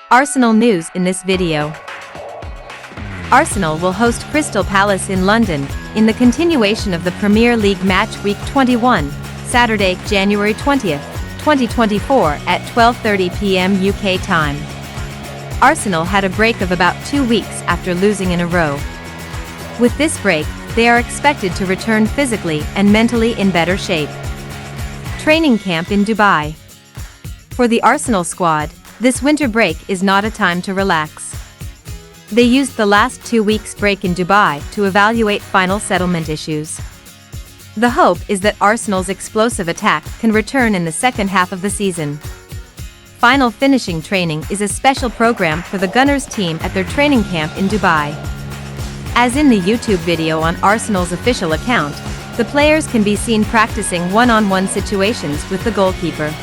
Arsenal news in this video. Arsenal will host Crystal Palace in London, in the continuation of the Premier League match week 21, Saturday, January 20th, 2024 at 12:30 p.m. UK time. Arsenal had a break of about 2 weeks after losing in a row. With this break, they are expected to return physically and mentally in better shape. Training camp in Dubai. For the Arsenal squad, this winter break is not a time to relax. They used the last 2 weeks break in Dubai to evaluate final settlement issues. The hope is that Arsenal's explosive attack can return in the second half of the season. Final finishing training is a special program for the Gunners team at their training camp in Dubai. As in the YouTube video on Arsenal's official account, the players can be seen practicing one-on-one situations with the goalkeeper.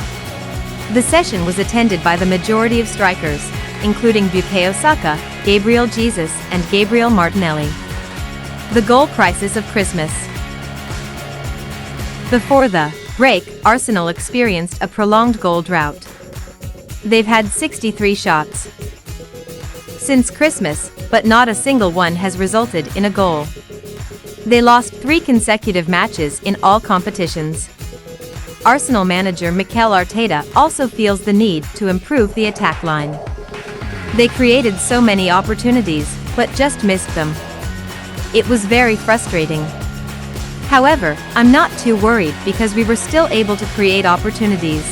The session was attended by the majority of strikers, including Bukayo Saka, Gabriel Jesus and Gabriel Martinelli. The goal crisis of Christmas. Before the break, Arsenal experienced a prolonged goal drought. They've had 63 shots since Christmas, but not a single one has resulted in a goal. They lost 3 consecutive matches in all competitions. Arsenal manager Mikel Arteta also feels the need to improve the attack line. They created so many opportunities, but just missed them. It was very frustrating. However, I'm not too worried because we were still able to create opportunities.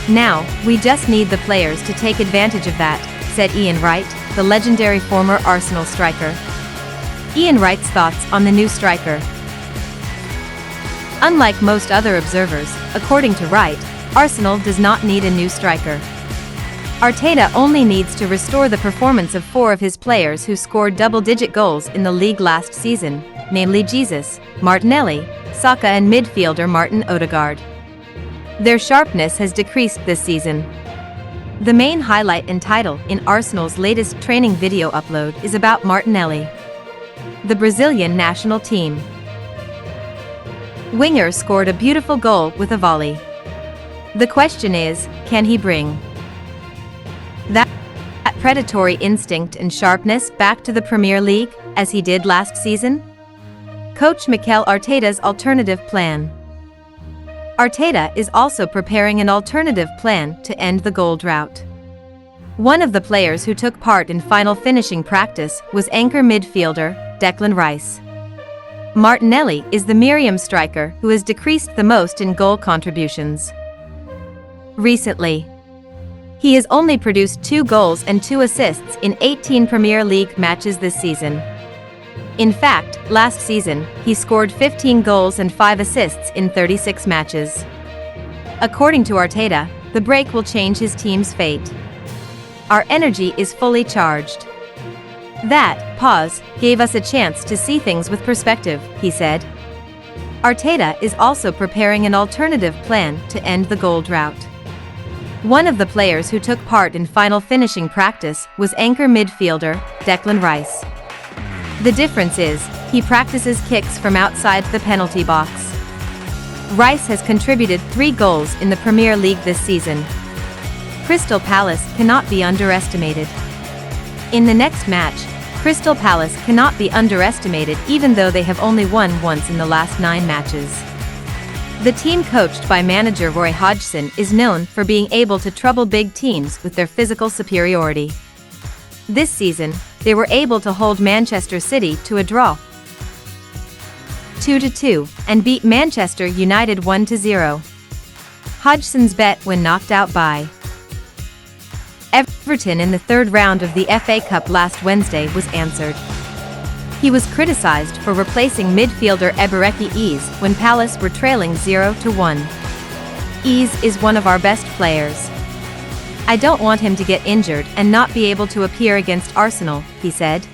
Now, we just need the players to take advantage of that, said Ian Wright, the legendary former Arsenal striker. Ian Wright's thoughts on the new striker. Unlike most other observers, according to Wright, Arsenal does not need a new striker. Arteta only needs to restore the performance of 4 of his players who scored double-digit goals in the league last season, namely Jesus, Martinelli, Saka and midfielder Martin Odegaard. Their sharpness has decreased this season. The main highlight and title in Arsenal's latest training video upload is about Martinelli. The Brazilian national team winger scored a beautiful goal with a volley. The question is, can he bring that predatory instinct and sharpness back to the Premier League, as he did last season? Coach Mikel Arteta's alternative plan. Arteta is also preparing an alternative plan to end the goal drought. One of the players who took part in final finishing practice was anchor midfielder Declan Rice. Martinelli is the Miriam striker who has decreased the most in goal contributions recently. He has only produced 2 goals and 2 assists in 18 Premier League matches this season. In fact, last season, he scored 15 goals and 5 assists in 36 matches. According to Arteta, the break will change his team's fate. Our energy is fully charged. That pause gave us a chance to see things with perspective, he said. Arteta is also preparing an alternative plan to end the goal drought. One of the players who took part in final finishing practice was anchor midfielder Declan Rice. The difference is, he practices kicks from outside the penalty box. Rice has contributed 3 goals in the Premier League this season. Crystal Palace cannot be underestimated. In the next match, Crystal Palace cannot be underestimated even though they have only won once in the last 9 matches. The team coached by manager Roy Hodgson is known for being able to trouble big teams with their physical superiority. This season, they were able to hold Manchester City to a draw 2-2 and beat Manchester United 1-0. Hodgson's bet when knocked out by Everton in the 3rd round of the FA Cup last Wednesday was answered. He was criticised for replacing midfielder Ebereki Eze when Palace were trailing 0-1. Eze is one of our best players. I don't want him to get injured and not be able to appear against Arsenal, he said.